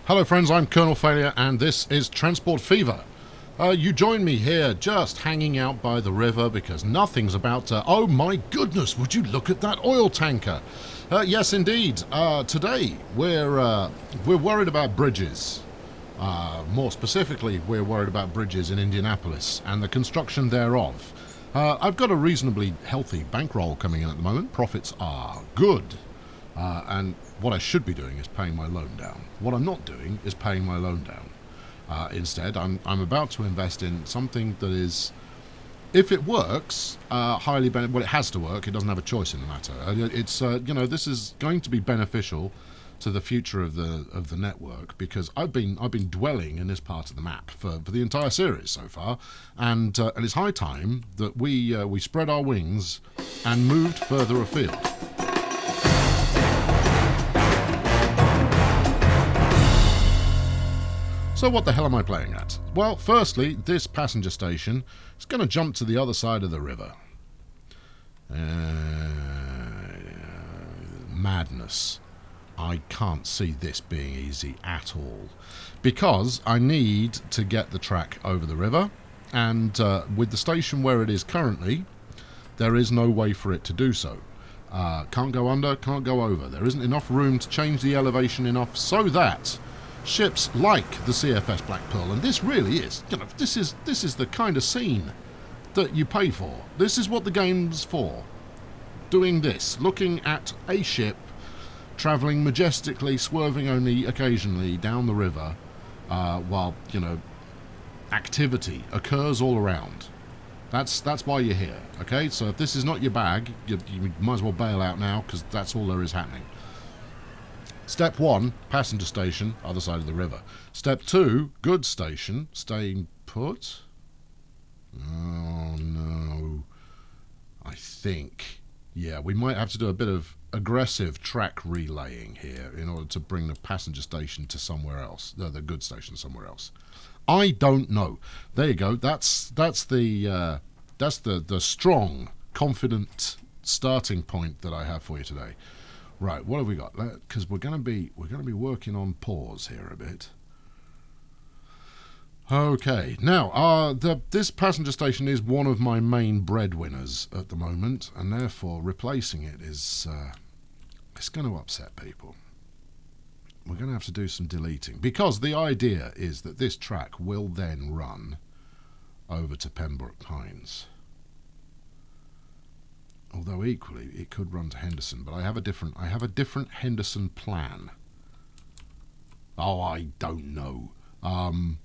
Hello friends, I'm Colonel Failure and this is Transport Fever. You join me here just hanging out by the river because nothing's about to... Oh my goodness, would you look at that oil tanker? Yes indeed, today we're worried about bridges. More specifically, we're worried about bridges in Indianapolis and the construction thereof. I've got a reasonably healthy bankroll coming in at the moment. Profits are good. And what I should be doing is paying my loan down. What I'm not doing is paying my loan down. Instead, I'm about to invest in something that is, if it works, highly well, it has to work. It doesn't have a choice in the matter. It's this is going to be beneficial to the future of the network because I've been dwelling in this part of the map for the entire series so far, and it's high time that we spread our wings and moved further afield. So what the hell am I playing at? Well, firstly, this passenger station is going to jump to the other side of the river. Madness. I can't see this being easy at all. Because I need to get the track over the river, and with the station where it is currently, there is no way for it to do so. Can't go under, can't go over. There isn't enough room to change the elevation enough so that ships like the CFS Black Pearl, and this really is, this is the kind of scene that you pay for. This is what the game's for. Doing this, looking at a ship travelling majestically, swerving only occasionally down the river, while activity occurs all around. That's why you're here. Okay, so if this is not your bag, you might as well bail out now because that's all there is happening. Step 1, passenger station, other side of the river. Step 2, goods station, staying put. Oh no. I think, yeah, we might have to do a bit of aggressive track relaying here in order to bring the passenger station to somewhere else, the goods station somewhere else. I don't know. There you go. That's the strong, confident starting point that I have for you today. Right, what have we got? Because we're going to be working on pause here a bit. Okay, now this passenger station is one of my main breadwinners at the moment, and therefore replacing it is it's going to upset people. We're going to have to do some deleting because the idea is that this track will then run over to Pembroke Pines. Although equally it could run to Henderson, but I have a different Henderson plan. Oh, I don't know. And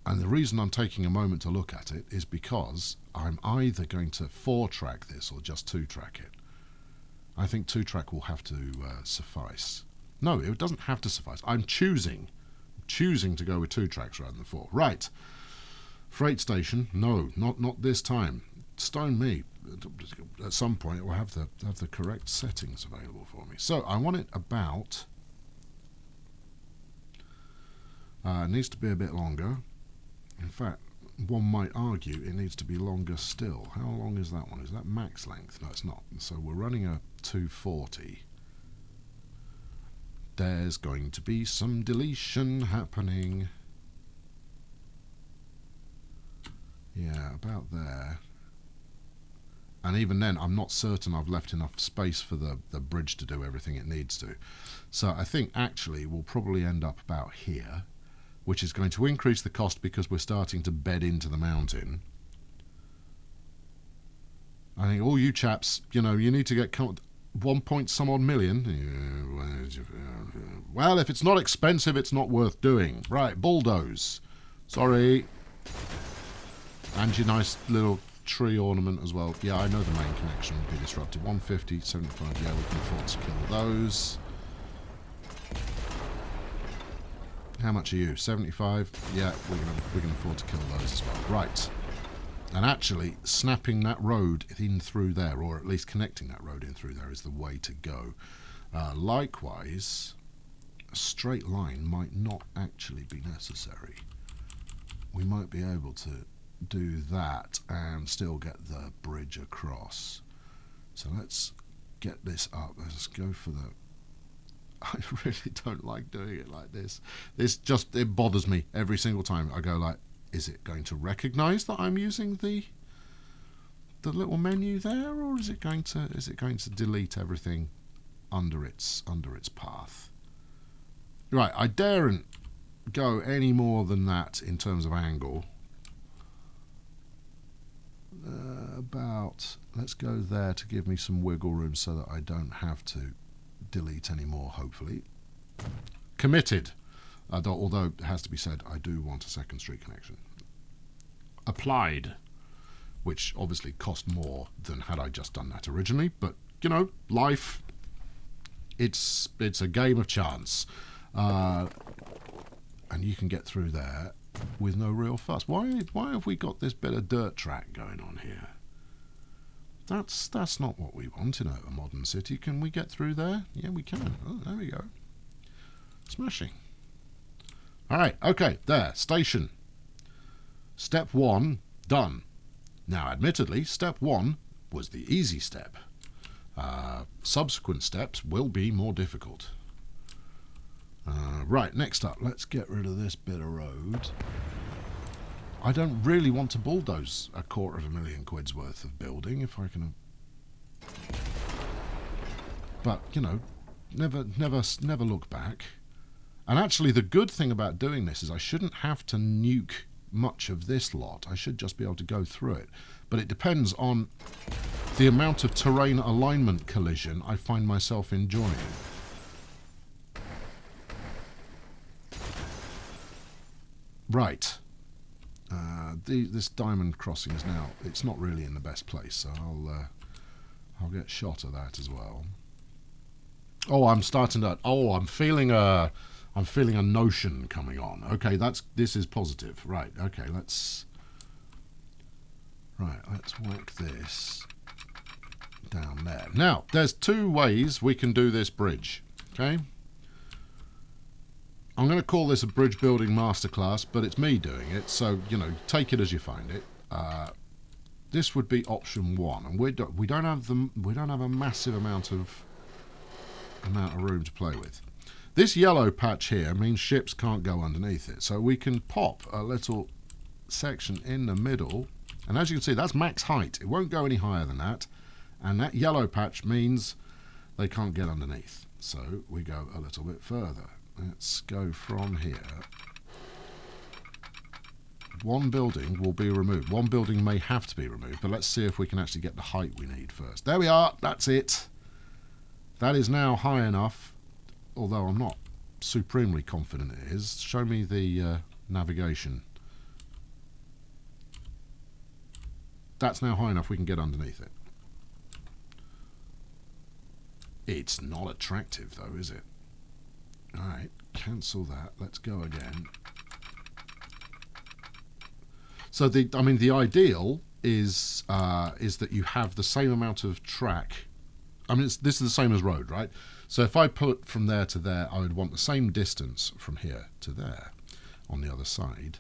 the reason I'm taking a moment to look at it is because I'm either going to 4-track this or just 2-track it. I think 2-track will have to suffice. No, it doesn't have to suffice. I'm choosing to go with 2 tracks rather than 4. Right. Freight station, no, not this time. Stone me. At some point it will have the correct settings available for me. So I want it about... it needs to be a bit longer. In fact, one might argue it needs to be longer still. How long is that one? Is that max length? No, it's not. So we're running a 240. There's going to be some deletion happening. Yeah, about there. And even then, I'm not certain I've left enough space for the bridge to do everything it needs to. So I think actually we'll probably end up about here, which is going to increase the cost because we're starting to bed into the mountain. I think all you chaps, you need to get 1 point some odd million. Well, if it's not expensive, it's not worth doing. Right, bulldoze. Sorry. And your nice little tree ornament as well. Yeah, I know the main connection will be disrupted. 150, 75, yeah, we can afford to kill those. How much are you? 75? Yeah, we can afford to kill those as well. Right. And actually, snapping that road in through there, or at least connecting that road in through there, is the way to go. Likewise, a straight line might not actually be necessary. We might be able to do that and still get the bridge across. So let's get this up. Let's go for the I really don't like doing it like this. It bothers me every single time. I go like, is it going to recognise that I'm using the little menu there, or is it going to delete everything under its path? Right, I daren't go any more than that in terms of angle. Let's go there to give me some wiggle room so that I don't have to delete any more, hopefully. Committed. Although it has to be said, I do want a second street connection. Applied, which obviously cost more than had I just done that originally, but you know, life, it's a game of chance. And you can get through there with no real fuss. Why have we got this bit of dirt track going on here? That's not what we want in a modern city. Can we get through there? Yeah, we can. Oh, there we go. Smashing. All right, okay, there, station. Step 1, done. Now, admittedly, step 1 was the easy step. Subsequent steps will be more difficult. Right, next up, let's get rid of this bit of road. I don't really want to bulldoze £250,000 worth of building if I can. But you know, never look back. And actually, the good thing about doing this is I shouldn't have to nuke much of this lot. I should just be able to go through it. But it depends on the amount of terrain alignment collision I find myself enjoying. Right. This diamond crossing is now, it's not really in the best place, so I'll get shot of that as well. Oh, I'm feeling a notion coming on. Okay, this is positive. Right. Okay, let's whack this down there. Now, there's 2 ways we can do this bridge. Okay. I'm going to call this a bridge building masterclass, but it's me doing it, so you know, take it as you find it. This would be option 1, and we don't have a massive amount of room to play with. This yellow patch here means ships can't go underneath it, so we can pop a little section in the middle, and as you can see, that's max height. It won't go any higher than that, and that yellow patch means they can't get underneath. So we go a little bit further. Let's go from here. 1 building will be removed. 1 building may have to be removed, but let's see if we can actually get the height we need first. There we are. That's it. That is now high enough, although I'm not supremely confident it is. Show me the navigation. That's now high enough we can get underneath it. It's not attractive though, is it? Alright, cancel that. Let's go again. So the ideal is that you have the same amount of track. I mean, this is the same as road, right? So if I put from there to there, I would want the same distance from here to there on the other side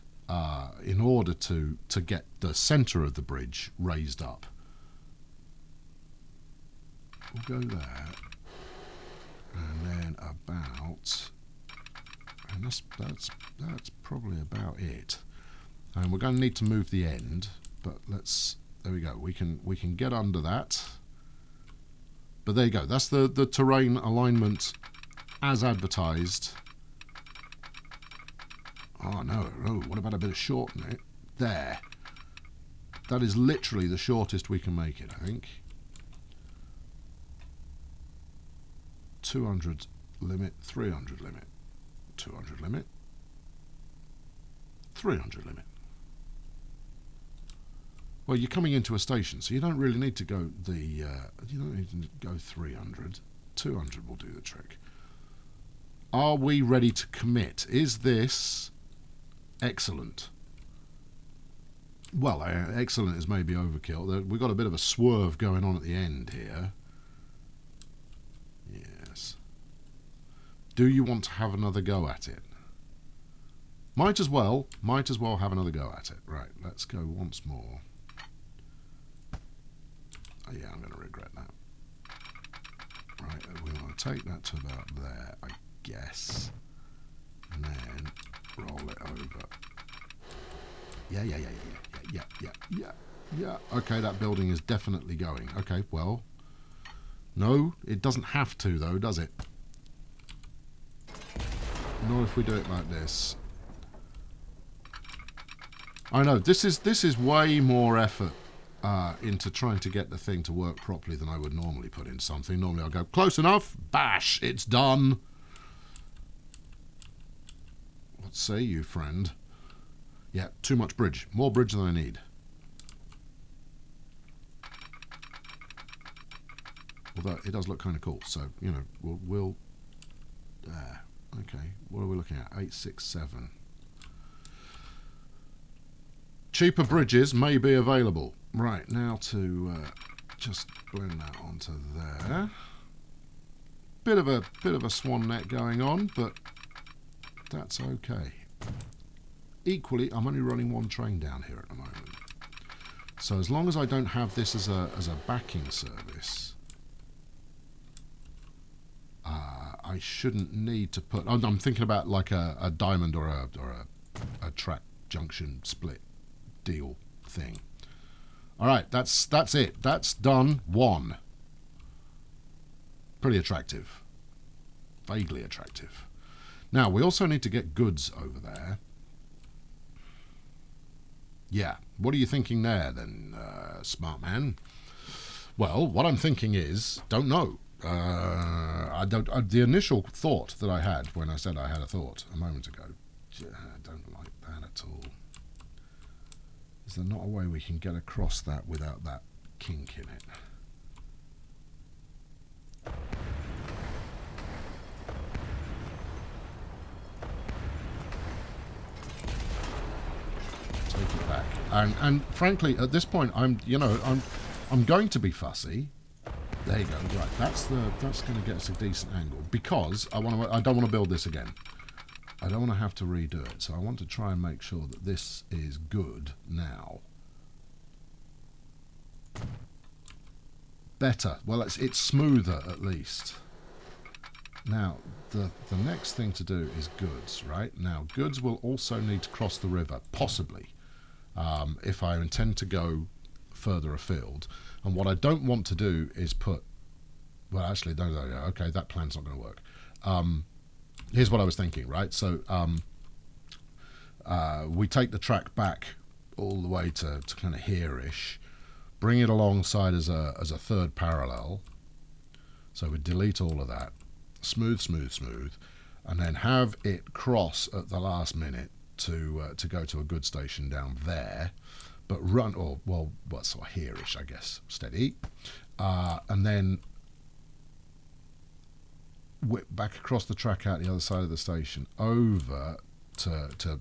in order to get the centre of the bridge raised up. We'll go there. And then about, and that's probably about it. And we're going to need to move the end, but there we go. We can get under that. But there you go. That's the terrain alignment as advertised. Oh no, what about a bit of shorten it? There. That is literally the shortest we can make it, I think. 200 limit, 300 limit, 200 limit, 300 limit. Well, you're coming into a station, so you don't really need to go you don't need to go 300. 200 will do the trick. Are we ready to commit? Is this excellent? Well, excellent is maybe overkill. We've got a bit of a swerve going on at the end here. Yes. Do you want to have another go at it? Might as well have another go at it. Right, let's go once more. Oh, yeah, I'm going to regret that. Right, we want take that to about there, I guess. And then roll it over. Yeah. Okay, that building is definitely going. Okay, well. No, it doesn't have to, though, does it? Not if we do it like this. I know, this is way more effort into trying to get the thing to work properly than I would normally put in something. Normally I'll go, close enough, bash, it's done. What say you, friend? Yeah, too much bridge. More bridge than I need. Although it does look kind of cool, so, you know, we'll okay, what are we looking at? 867. Cheaper bridges may be available. Right, now to just blend that onto there. Bit of a swan neck going on, but that's okay. Equally, I'm only running one train down here at the moment. So as long as I don't have this as a backing service, I shouldn't need to put... I'm thinking about like a diamond or a track junction split deal thing. All right, that's it. That's done. One. Pretty attractive. Vaguely attractive. Now, we also need to get goods over there. Yeah, what are you thinking there then, smart man? Well, what I'm thinking is, don't know. The initial thought that I had when I said I had a thought a moment ago, I don't like that at all. Is there not a way we can get across that without that kink in it? Take it back. And frankly, at this point, I'm going to be fussy. There you go. Right, that's going to get us a decent angle because I don't want to build this again. I don't want to have to redo it, so I want to try and make sure that this is good now. Better. Well, it's smoother at least. Now, the next thing to do is goods, right? Now, goods will also need to cross the river, possibly, if I intend to go further afield. And what I don't want to do is put... Well, actually, no, okay, that plan's not going to work. Here's what I was thinking, right? So we take the track back all the way to kind of here-ish, bring it alongside as a third parallel. So we delete all of that, smooth, and then have it cross at the last minute to go to a good station down there, but run, or well, what's sort of here-ish, I guess, steady, and then whip back across the track out the other side of the station over to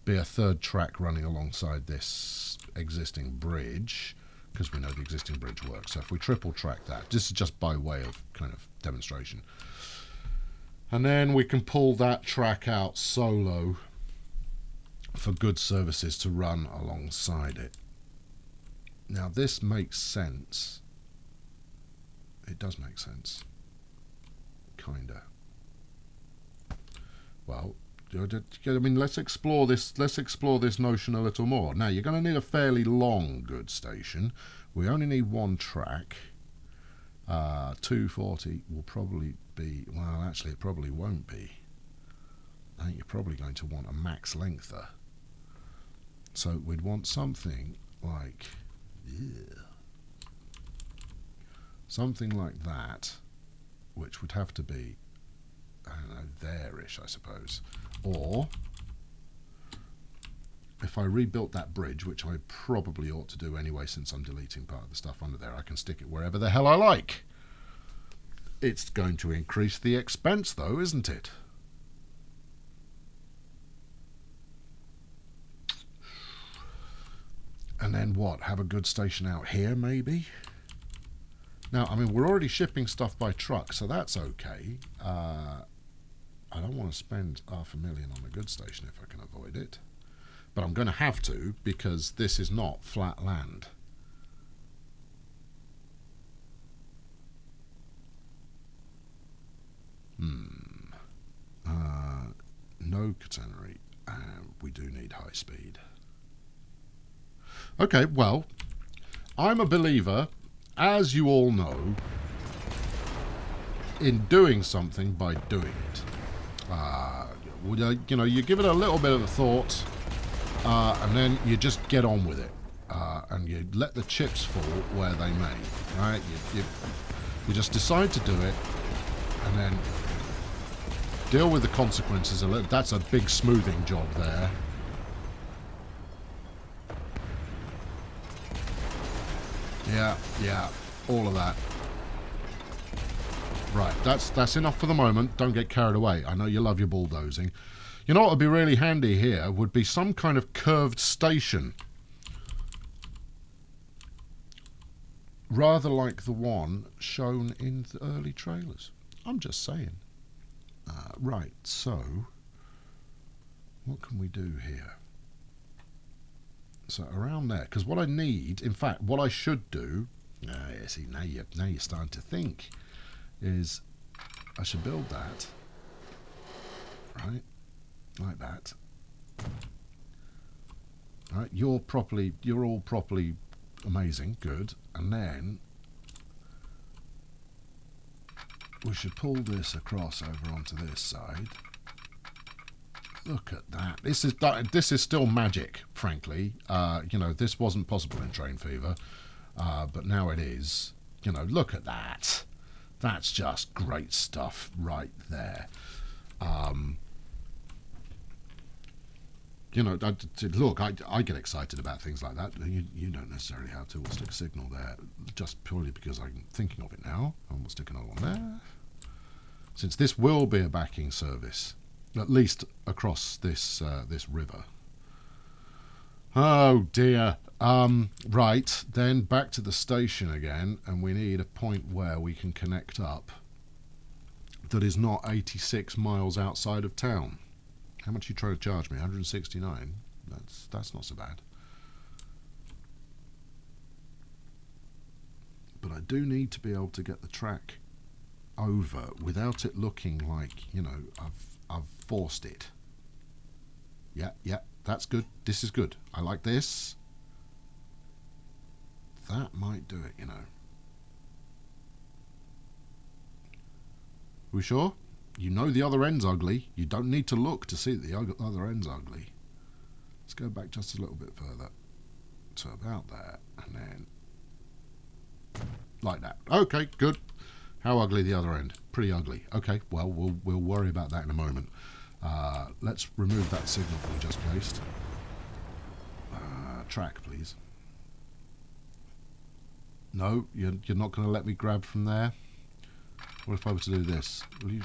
be a third track running alongside this existing bridge, because we know the existing bridge works. So if we triple track that, this is just by way of kind of demonstration, and then we can pull that track out solo for good services to run alongside it. Now this makes sense. It does make sense. Kinda. Well, I mean, let's explore this notion a little more. Now, you're going to need a fairly long goods station. We only need one track. 240 will probably be... Well, actually, it probably won't be. I think you're probably going to want a max lengther. So we'd want something like... something like that, which would have to be, I don't know, there-ish, I suppose. Or, if I rebuilt that bridge, which I probably ought to do anyway since I'm deleting part of the stuff under there, I can stick it wherever the hell I like. It's going to increase the expense, though, isn't it? And then what? Have a good station out here, maybe? Now, I mean, we're already shipping stuff by truck, so that's okay. I don't want to spend $500,000 on a goods station if I can avoid it. But I'm going to have to, because this is not flat land. no catenary, and we do need high speed. Okay, well, I'm a believer, as you all know, in doing something by doing it. You know, you give it a little bit of a thought, and then you just get on with it, and you let the chips fall where they may. Right? You just decide to do it, and then deal with the consequences a little. That's a big smoothing job there. Yeah, all of that. Right, that's enough for the moment. Don't get carried away. I know you love your bulldozing. You know what would be really handy here would be some kind of curved station. Rather like the one shown in the early trailers. I'm just saying. Right, so what can we do here? So around there, because what I need, in fact, what I should do, see, now you're starting to think, is I should build that, right, like that. Right, you're all properly amazing, good, and then we should pull this across over onto this side. Look at that. This is still magic, frankly. You know, this wasn't possible in Train Fever, but now it is. You know, look at that. That's just great stuff right there. You know, look, I get excited about things like that. You don't necessarily have to. We'll stick a signal there, just purely because I'm thinking of it now. And we'll stick another one there. Since this will be a backing service, at least across this river. Oh dear. Right, then back to the station again, and we need a point where we can connect up that is not 86 miles outside of town. How much are you trying to charge me? 169? That's not so bad. But I do need to be able to get the track over without it looking like, you know, I've forced it. Yeah, that's good. This is good. I like this. That might do it, you know. We sure? You know the other end's ugly. You don't need to look to see that the other end's ugly. Let's go back just a little bit further. So about that, and then like that. Okay, good. How ugly the other end? Pretty ugly. Okay, well, we'll worry about that in a moment. Let's remove that signal that we just placed. Track, please. No, you're not going to let me grab from there? What if I were to do this? Will you?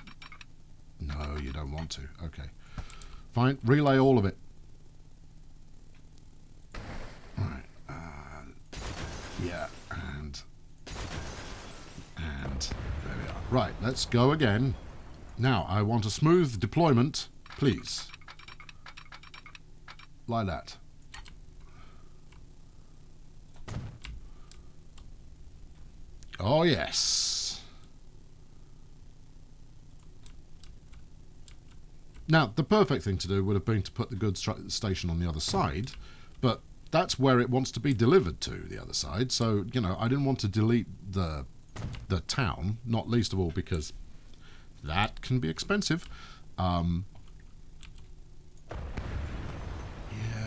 No, you don't want to. Okay. Fine. Relay all of it. Right. Yeah, and there we are. Right, let's go again. Now, I want a smooth deployment, please. Like that. Oh, yes. Now, the perfect thing to do would have been to put the goods station on the other side, but that's where it wants to be delivered to, the other side. So, you know, I didn't want to delete the town, not least of all because that can be expensive. Yeah,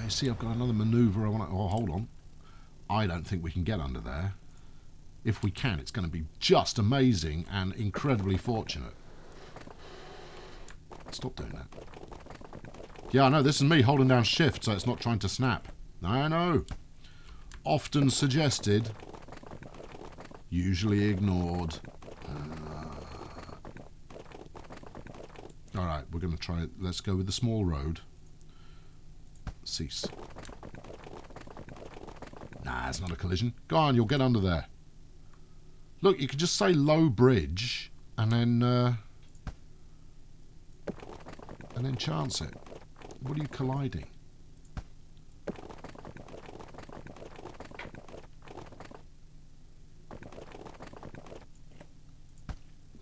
you see, I've got another manoeuvre I want to... Oh, hold on. I don't think we can get under there. If we can, it's going to be just amazing and incredibly fortunate. Stop doing that. Yeah, I know, this is me holding down shift, so it's not trying to snap. I know. Often suggested. Usually ignored. Alright, we're going to try it. Let's go with the small road. Cease. Nah, it's not a collision. Go on, you'll get under there. Look, you could just say low bridge and then chance it. What are you colliding?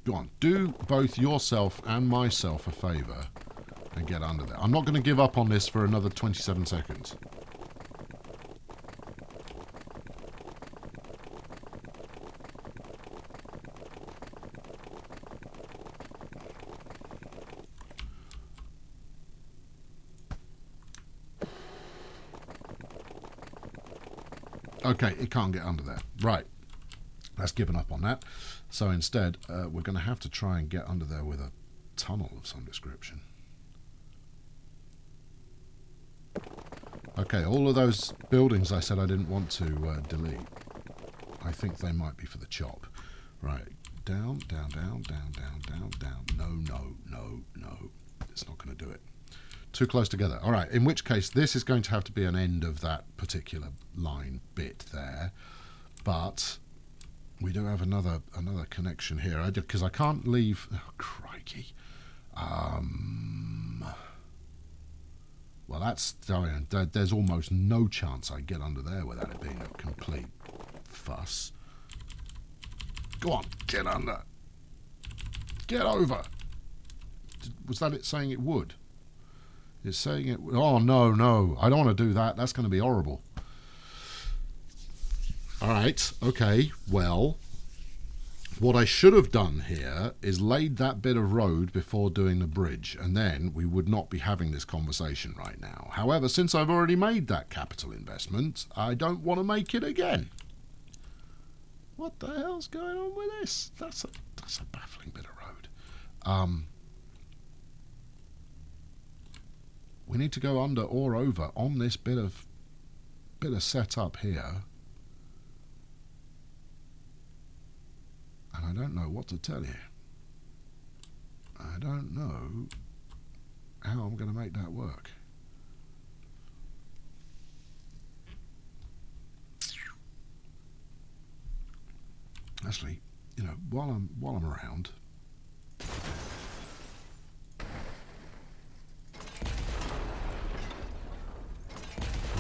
Go on, do both yourself and myself a favour and get under there. I'm not going to give up on this for another 27 seconds. Okay, it can't get under there. Right. That's given up on that. So instead, we're going to have to try and get under there with a tunnel of some description. Okay, all of those buildings I said I didn't want to delete, I think they might be for the chop. Right. Down, down, down, down, down, down, down. No, no, no, no. It's not going to do it. Too close together. All right, in which case this is going to have to be an end of that particular line bit there. But we do have another connection here. Because I can't leave... Oh, crikey. Well, that's... There's almost no chance I get under there without it being a complete fuss. Go on, get under. Get over. Was that it saying it would? It's saying it... Oh, no, no. I don't want to do that. That's going to be horrible. All right. Okay. Well, what I should have done here is laid that bit of road before doing the bridge, and then we would not be having this conversation right now. However, since I've already made that capital investment, I don't want to make it again. What the hell's going on with this? That's a baffling bit of road. We need to go under or over on this bit of setup here. And I don't know what to tell you. I don't know how I'm going to make that work. Actually, you know, while I'm around,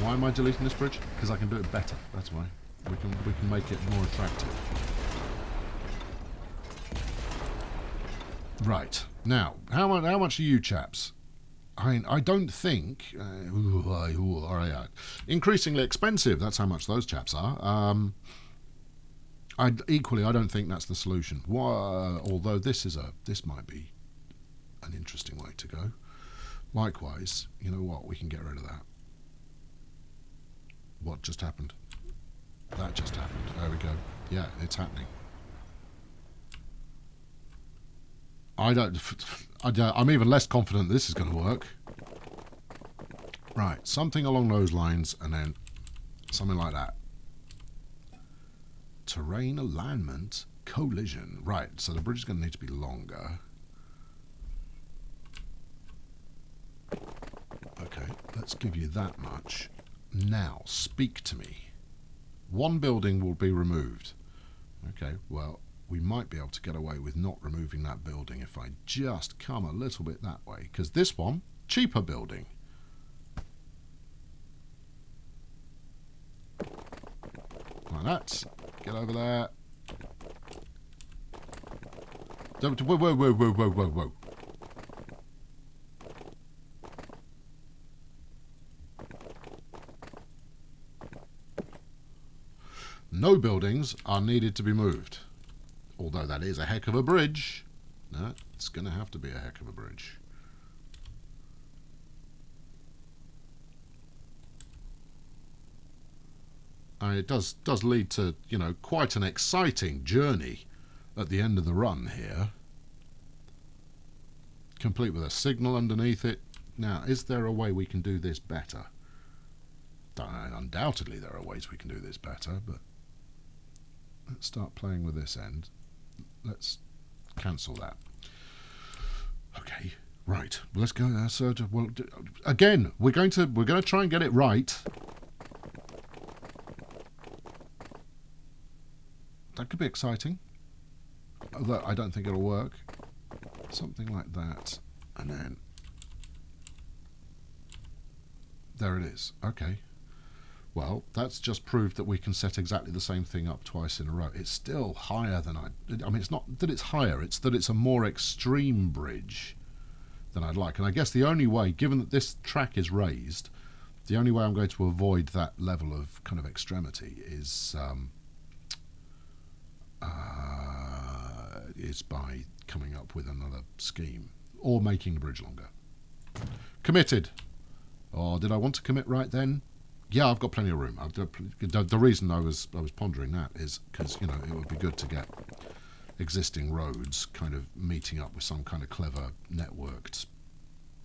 why am I deleting this bridge? Because I can do it better. That's why. We can make it more attractive. Right. Now, how much are you chaps? I mean, I don't think... increasingly expensive, that's how much those chaps are. Equally, I don't think that's the solution. Although this might be an interesting way to go. Likewise, you know what? We can get rid of that. What just happened? That just happened. There we go. Yeah, it's happening. I'm even less confident this is going to work. Right, something along those lines, and then something like that. Terrain alignment, collision. Right, so the bridge is going to need to be longer. Okay, let's give you that much. Now, speak to me. One building will be removed. Okay, well, we might be able to get away with not removing that building if I just come a little bit that way. Because this one, cheaper building. Like that. Get over there. Whoa, whoa, whoa, whoa, whoa, whoa, whoa. No buildings are needed to be moved. Although that is a heck of a bridge. No, it's going to have to be a heck of a bridge. I mean, it does lead to, you know, quite an exciting journey at the end of the run here. Complete with a signal underneath it. Now, is there a way we can do this better? Undoubtedly there are ways we can do this better, but let's start playing with this end. Let's cancel that. Okay, right. Well, let's go there. So, well, again, we're going to try and get it right. That could be exciting. Although I don't think it'll work. Something like that, and then there it is. Okay. Well, that's just proved that we can set exactly the same thing up twice in a row. It's still higher than I mean, it's not that it's higher, it's that it's a more extreme bridge than I'd like. And I guess the only way, given that this track is raised, the only way I'm going to avoid that level of kind of extremity is by coming up with another scheme or making the bridge longer. Committed. Or did I want to commit right then? Yeah, I've got plenty of room. The reason I was pondering that is because, you know, it would be good to get existing roads kind of meeting up with some kind of clever networked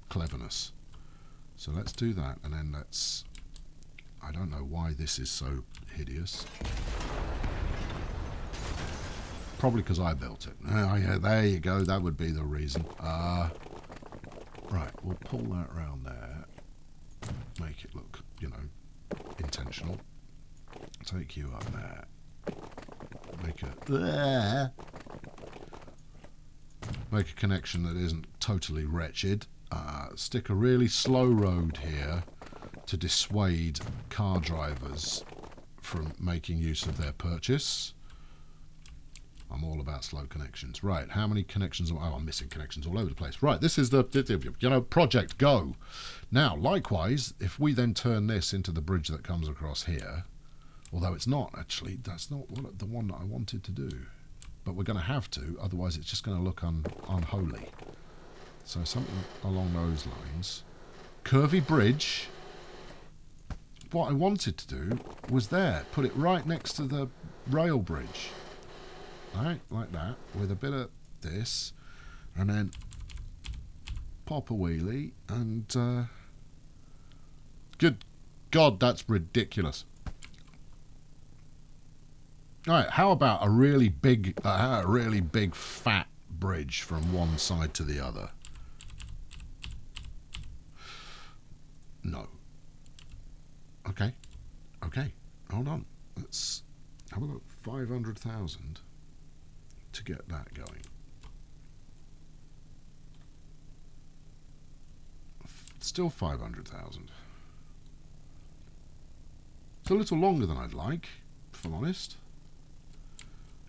cleverness. So let's do that, and then let's... I don't know why this is so hideous. Probably because I built it. Oh, yeah, there you go. That would be the reason. Right, we'll pull that round there. Make it look, you know, intentional. Take you up there. Make a connection that isn't totally wretched. Stick a really slow road here to dissuade car drivers from making use of their purchase. I'm all about slow connections. Right, how many connections? Oh, I'm missing connections all over the place. Right, this is the, you know, project go. Now, likewise, if we then turn this into the bridge that comes across here, although it's not, actually, that's not the one that I wanted to do. But we're going to have to, otherwise it's just going to look unholy. So something along those lines. Curvy bridge. What I wanted to do was there. Put it right next to the rail bridge. Right, like that, with a bit of this, and then pop a wheelie, and good God, that's ridiculous. All right, how about a really big fat bridge from one side to the other? No. Okay, hold on. Let's have a look. 500,000. To get that going. Still 500,000. It's a little longer than I'd like, if I'm honest.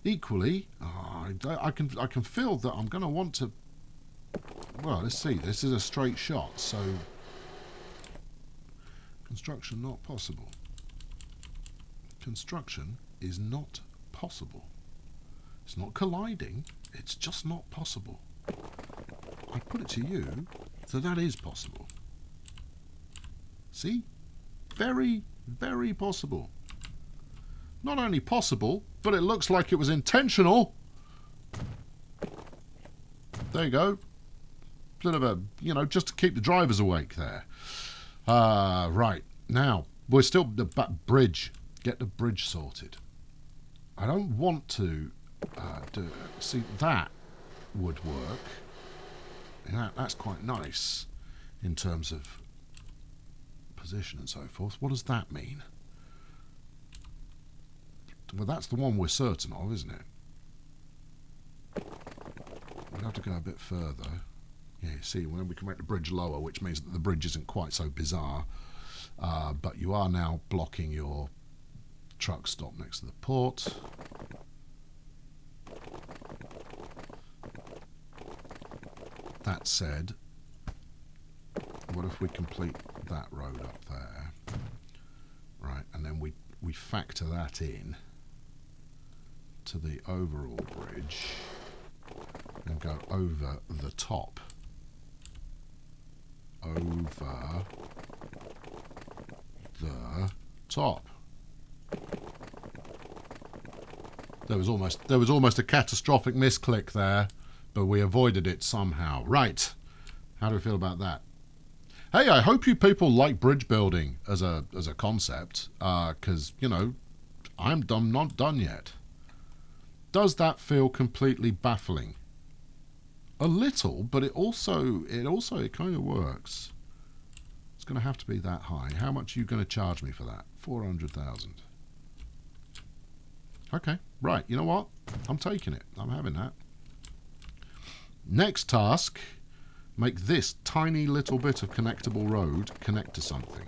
Equally, I can feel that I'm going to want to... Well, let's see. This is a straight shot, so... Construction not possible. Construction is not possible. It's not colliding, it's just not possible. I put it to you that that is possible. See? Very, very possible. Not only possible, but it looks like it was intentional. There you go. Bit of a, you know, just to keep the drivers awake there. Right. Now, we're still... The bridge. Get the bridge sorted. I don't want to... see, that would work. That's quite nice in terms of position and so forth. What does that mean? Well, that's the one we're certain of, isn't it? We'd have to go a bit further. Yeah, you see, well, we can make the bridge lower, which means that the bridge isn't quite so bizarre. But you are now blocking your truck stop next to the port. That said, what if we complete that road up there? Right, and then we factor that in to the overall bridge and go over the top. Over the top. There was almost a catastrophic misclick there, but we avoided it somehow. Right. How do we feel about that? Hey, I hope you people like bridge building as a concept, because, you know, I'm not done yet. Does that feel completely baffling? A little, but it kind of works. It's going to have to be that high. How much are you going to charge me for that? 400,000. Okay, right. You know what? I'm taking it. I'm having that. Next task, make this tiny little bit of connectable road connect to something.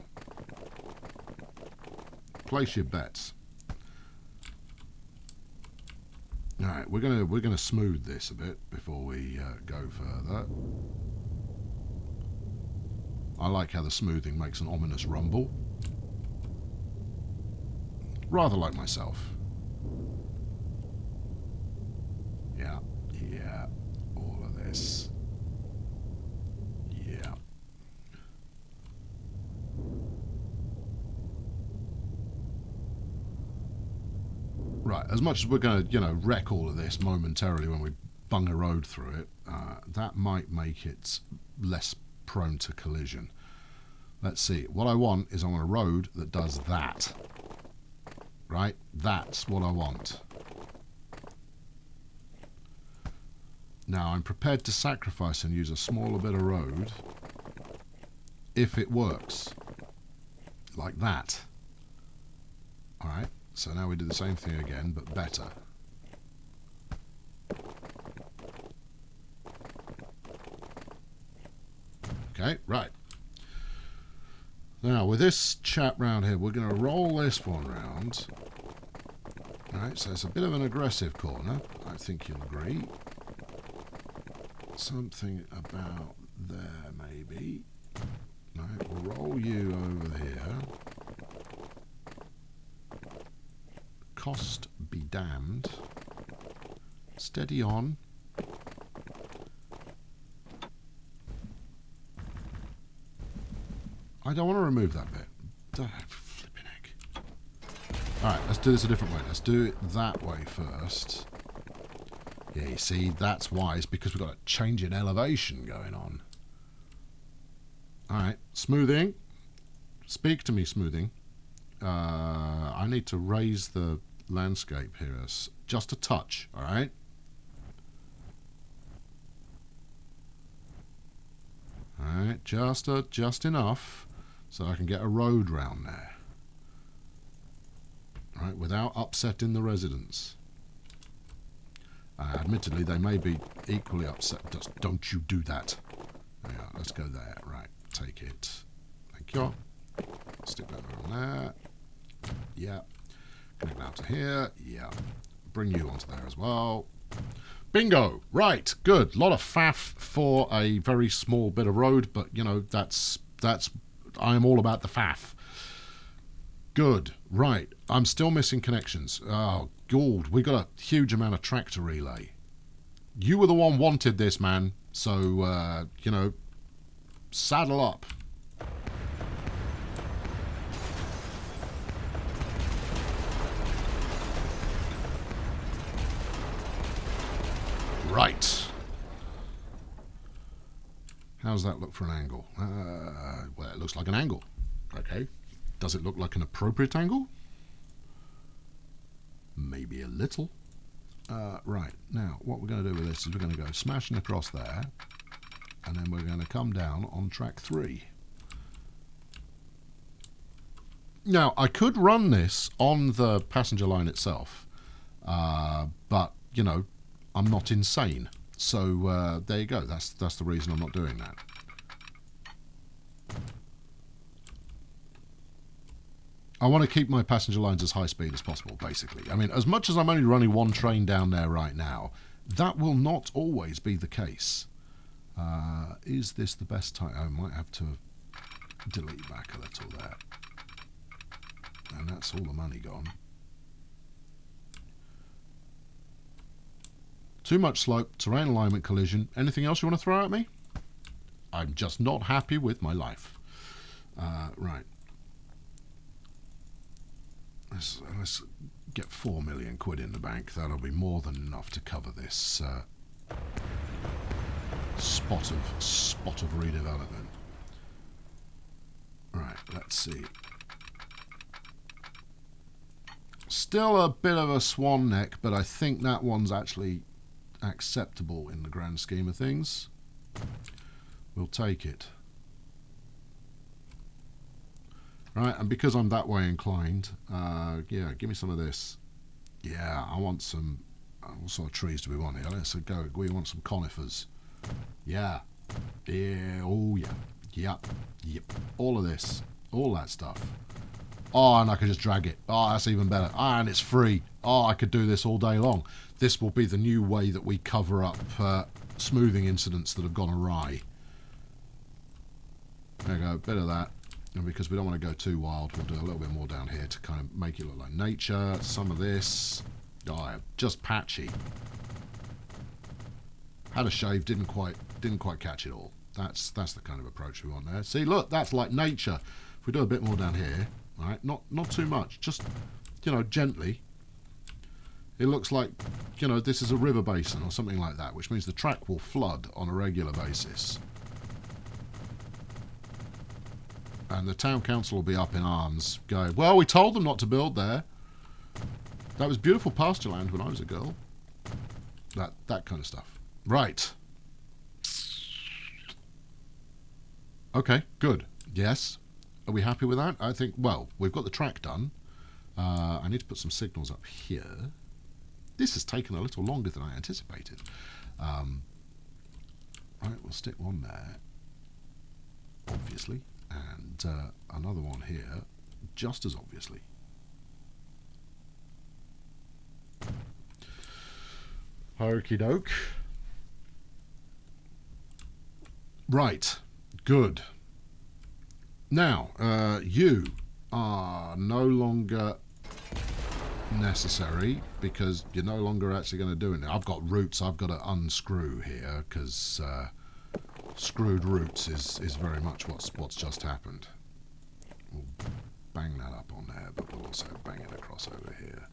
Place your bets. All right, we're gonna smooth this a bit before we go further. I like how the smoothing makes an ominous rumble. Rather like myself. Yeah, yeah, all of this. Yeah. Right, as much as we're going to, you know, wreck all of this momentarily when we bung a road through it, that might make it less prone to collision. Let's see. What I want is I want a road that does that. Right? That's what I want. Now, I'm prepared to sacrifice and use a smaller bit of road if it works. Like that. Alright, so now we do the same thing again, but better. Okay, right. Now, with this chap round here, we're going to roll this one round. Alright, so it's a bit of an aggressive corner. I think you'll agree. Something about there, maybe. Right, we'll roll you over here. Cost be damned. Steady on. I don't want to remove that bit. Flipping heck. Alright, let's do this a different way. Let's do it that way first. Yeah, you see, that's why. It's because we've got a change in elevation going on. Alright, smoothing. Speak to me, smoothing. I need to raise the landscape here just a touch, alright? Alright, just enough so I can get a road round there. Alright, without upsetting the residents. Admittedly, they may be equally upset. Just don't you do that. There we are. Let's go there. Right, take it. Thank you. Stick that on there. Yeah. Connect out to here. Yeah. Bring you onto there as well. Bingo. Right. Good. A lot of faff for a very small bit of road, but you know that's. I'm all about the faff. Good. Right. I'm still missing connections. Oh, God. We got a huge amount of tractor relay. You were the one wanted this, man. So, you know, saddle up. Right. How's that look for an angle? Well, it looks like an angle. Okay. Does it look like an appropriate angle? Maybe a little. Right, now what we're going to do with this is we're going to go smashing across there, and then we're going to come down on track 3. Now, I could run this on the passenger line itself, but, you know, I'm not insane. So, there you go. That's the reason I'm not doing that. I want to keep my passenger lines as high speed as possible, basically. I mean, as much as I'm only running one train down there right now, that will not always be the case. Is this the best time? I might have to delete back a little there. And that's all the money gone. Too much slope, terrain alignment, collision. Anything else you want to throw at me? I'm just not happy with my life. Right. Let's get 4 million quid in the bank. That'll be more than enough to cover this spot of redevelopment. Right, let's see. Still a bit of a swan neck, but I think that one's actually acceptable in the grand scheme of things. We'll take it. Right, and because I'm that way inclined, yeah, give me some of this. Yeah, I want some. What sort of trees do we want here? Let's go. We want some conifers. Yeah. Yeah. Oh, yeah. Yep. Yep. All of this. All that stuff. Oh, and I could just drag it. Oh, that's even better. Ah, and it's free. Oh, I could do this all day long. This will be the new way that we cover up smoothing incidents that have gone awry. There you go, a bit of that. And because we don't want to go too wild, we'll do a little bit more down here to kind of make it look like nature. Some of this. Oh, just patchy. Had a shave, didn't quite catch it all. That's the kind of approach we want there. See, look, that's like nature. If we do a bit more down here, right? Not too much, just, you know, gently. It looks like, you know, this is a river basin or something like that, which means the track will flood on a regular basis. And the town council will be up in arms going, well, we told them not to build there. That was beautiful pasture land when I was a girl. That kind of stuff. Right. Okay, good. Yes. Are we happy with that? I think, well, we've got the track done. I need to put some signals up here. This has taken a little longer than I anticipated. Right, we'll stick one there, obviously, and another one here, just as obviously. Okie doke. Right, good. Now, you are no longer necessary because you're no longer actually going to do it. I've got roots I've got to unscrew here because screwed roots is very much what's just happened. We'll bang that up on there, but we'll also bang it across over here.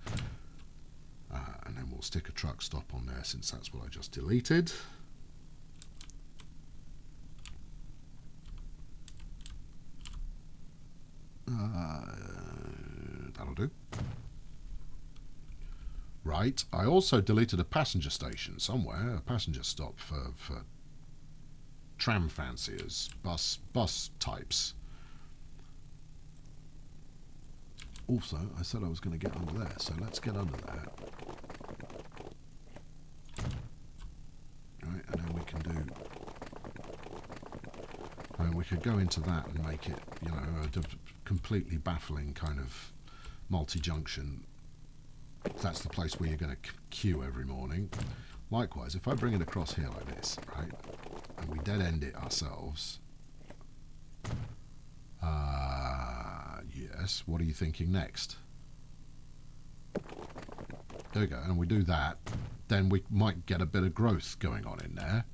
And then we'll stick a truck stop on there since that's what I just deleted. That'll do. Right, I also deleted a passenger station somewhere, a passenger stop for tram fanciers, bus types. Also, I said I was going to get under there, so let's get under there. Right, and then we can do... I mean, we could go into that and make it, you know, a completely baffling kind of multi-junction. That's the place where you're going to queue every morning. Likewise, if I bring it across here like this, right, and we dead-end it ourselves... yes, what are you thinking next? There we go, and we do that, then we might get a bit of growth going on in there.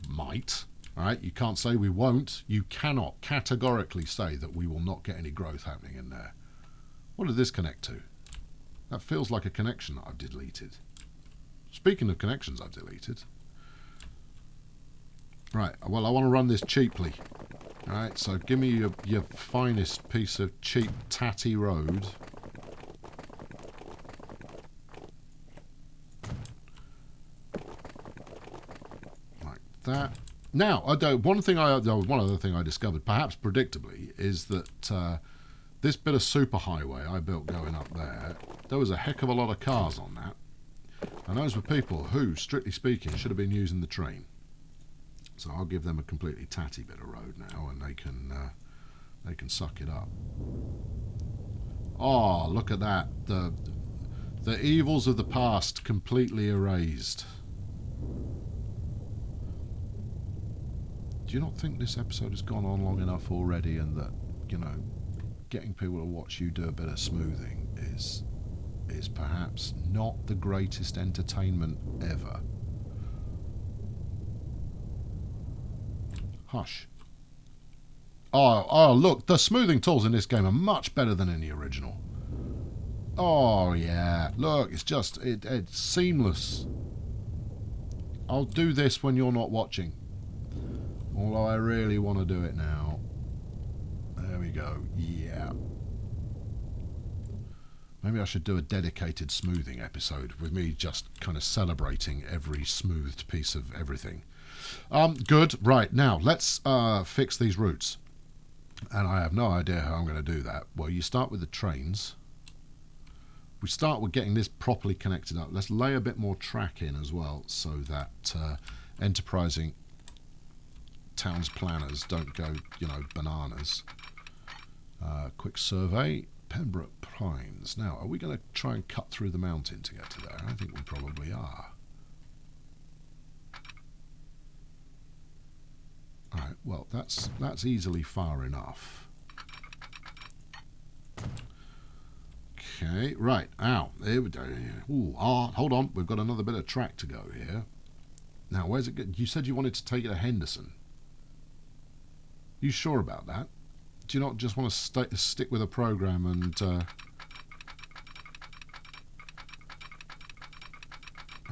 Might. Alright, you can't say we won't. You cannot categorically say that we will not get any growth happening in there. What did this connect to? That feels like a connection that I've deleted. Speaking of connections I've deleted. Right, well I want to run this cheaply. Alright, so give me your finest piece of cheap tatty road. Like that. Now, one other thing I discovered, perhaps predictably, is that this bit of superhighway I built going up there was a heck of a lot of cars on that. And those were people who, strictly speaking, should have been using the train. So I'll give them a completely tatty bit of road now, and they can suck it up. Oh, look at that! The evils of the past completely erased. Do you not think this episode has gone on long enough already, and that, you know, getting people to watch you do a bit of smoothing is perhaps not the greatest entertainment ever? Hush. Oh, look, the smoothing tools in this game are much better than in the original. Oh, yeah. Look, it's just, it's seamless. I'll do this when you're not watching. Although I really want to do it now. There we go. Yeah. Maybe I should do a dedicated smoothing episode with me just kind of celebrating every smoothed piece of everything. Good. Right, now let's fix these routes. And I have no idea how I'm going to do that. Well, you start with the trains. We start with getting this properly connected up. Let's lay a bit more track in as well, so that enterprising towns planners don't go, you know, bananas. Quick survey. Pembroke Pines. Now, are we going to try and cut through the mountain to get to there? I think we probably are. Alright. Well, that's easily far enough. Okay, right. Ow. Here we go. Ooh, hold on. We've got another bit of track to go here. Now, where's it good? You said you wanted to take it to Henderson. You sure about that? Do you not just want to stick with a program and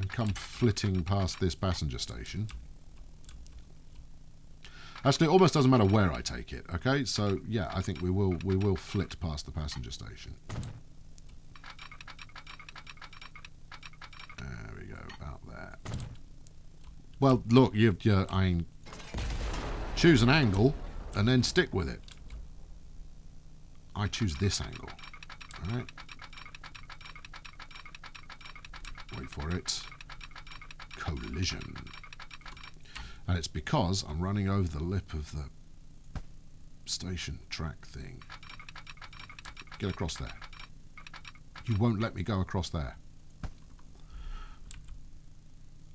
come flitting past this passenger station? Actually, it almost doesn't matter where I take it. Okay, so yeah, I think we will flit past the passenger station. There we go, about there. Well, look, choose an angle and then stick with it. I choose this angle. All right. Wait for it. Collision. And it's because I'm running over the lip of the station track thing. Get across there. You won't let me go across there.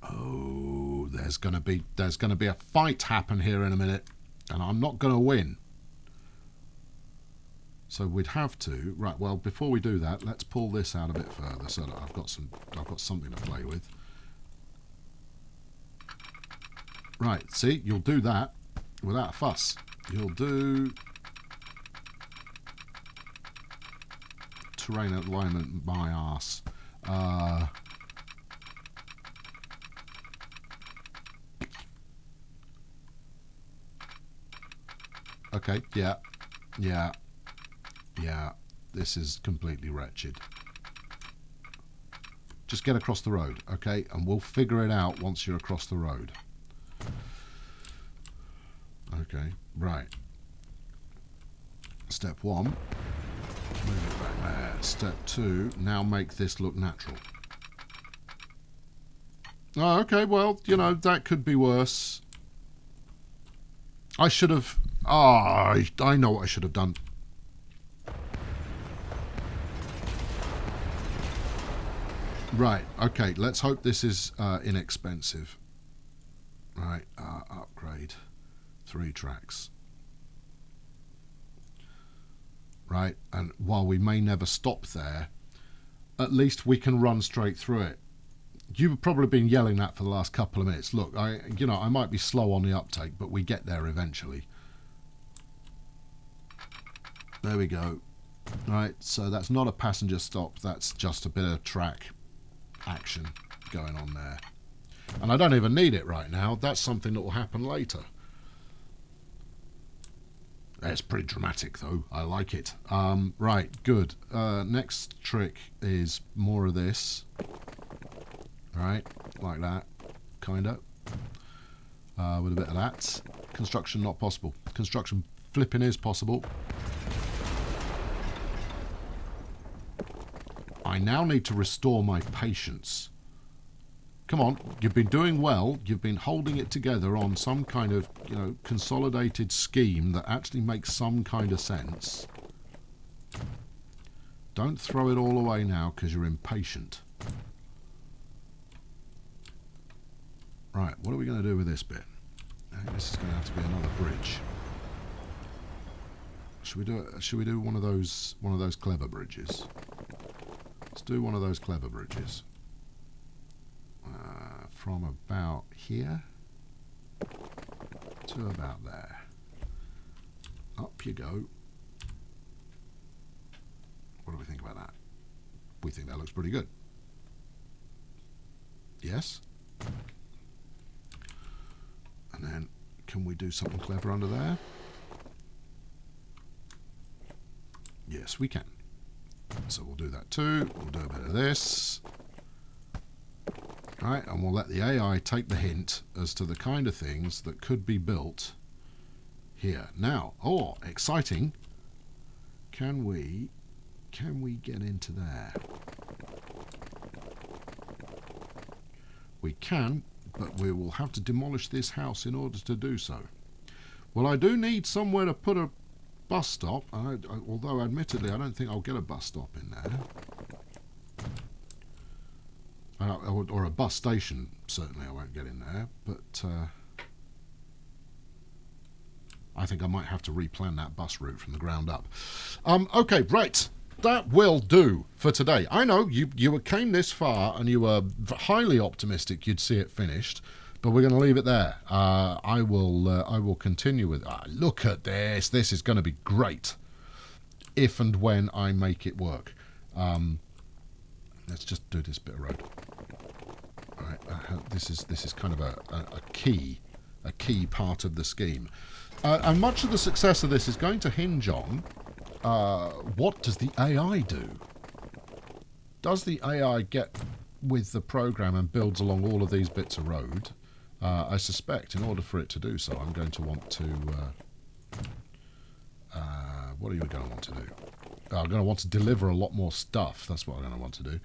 Oh, there's gonna be a fight happen here in a minute, and I'm not gonna win. So we'd have to, right, well, before we do that, let's pull this out a bit further so that I've got something to play with. Right, see, you'll do that without a fuss. You'll do terrain alignment, my arse. Okay, yeah. This is completely wretched. Just get across the road, okay? And we'll figure it out once you're across the road. Okay, right. Step 1, move it back there. Step 2, now make this look natural. Oh, okay, well, you know, that could be worse. I should have... I know what I should have done. Right, okay, let's hope this is inexpensive. Right, upgrade. 3 tracks. Right, and while we may never stop there, at least we can run straight through it. You've probably been yelling that for the last couple of minutes. Look, I might be slow on the uptake, but we get there eventually. There we go. Right, so that's not a passenger stop, that's just a bit of track action going on there. And I don't even need it right now. That's something that will happen later. It's pretty dramatic, though. I like it. Right, good. Next trick is more of this. Right, like that, kind of. With a bit of that. Construction not possible. Construction flipping is possible. I now need to restore my patience. Come on, you've been doing well. You've been holding it together on some kind of, consolidated scheme that actually makes some kind of sense. Don't throw it all away now because you're impatient. Right, what are we going to do with this bit? I think this is going to have to be another bridge. Should we do one of those clever bridges? Let's do one of those clever bridges. From about here to about there. Up you go. What do we think about that? We think that looks pretty good. Yes? And then, can we do something clever under there? Yes, we can. So we'll do that too. We'll do a bit of this. Right, and we'll let the AI take the hint as to the kind of things that could be built here. Now, exciting. Can we get into there? We can, but we will have to demolish this house in order to do so. Well, I do need somewhere to put a bus stop, although admittedly I don't think I'll get a bus stop in there. Or a bus station, certainly I won't get in there, but I think I might have to replan that bus route from the ground up. Okay, right. That will do for today. I know you came this far and you were highly optimistic you'd see it finished, but we're going to leave it there. I will continue with. Look at this. This is going to be great if and when I make it work. Let's just do this bit of road. All right. This is kind of a key part of the scheme, and much of the success of this is going to hinge on. What does the AI do? Does the AI get with the program and builds along all of these bits of road? I suspect in order for it to do so, I'm going to want to... what are you going to want to do? I'm going to want to deliver a lot more stuff. That's what I'm going to want to do.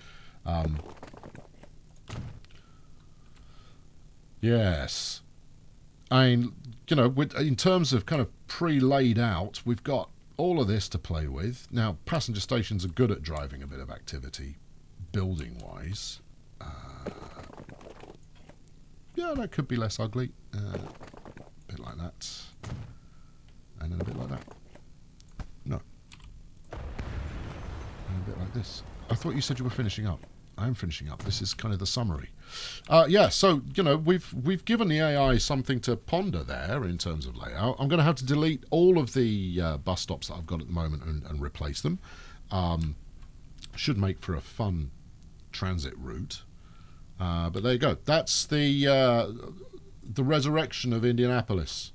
Yes. I mean, in terms of kind of pre-laid out, we've got all of this to play with. Now, passenger stations are good at driving a bit of activity, building-wise. Yeah, that could be less ugly. A bit like that. And then a bit like that. No. And a bit like this. I thought you said you were finishing up. I am finishing up. This is kind of the summary. Yeah, so, we've given the AI something to ponder there in terms of layout. I'm going to have to delete all of the bus stops that I've got at the moment and replace them. Should make for a fun transit route. But there you go. That's the resurrection of Indianapolis.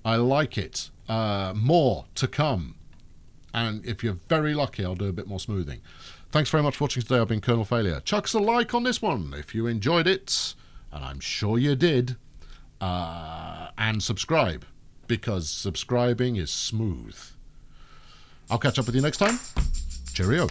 I like it. More to come. And if you're very lucky, I'll do a bit more smoothing. Thanks very much for watching today. I've been Colonel Failure. Chuck us a like on this one if you enjoyed it, and I'm sure you did. And subscribe, because subscribing is smooth. I'll catch up with you next time. Cheerio.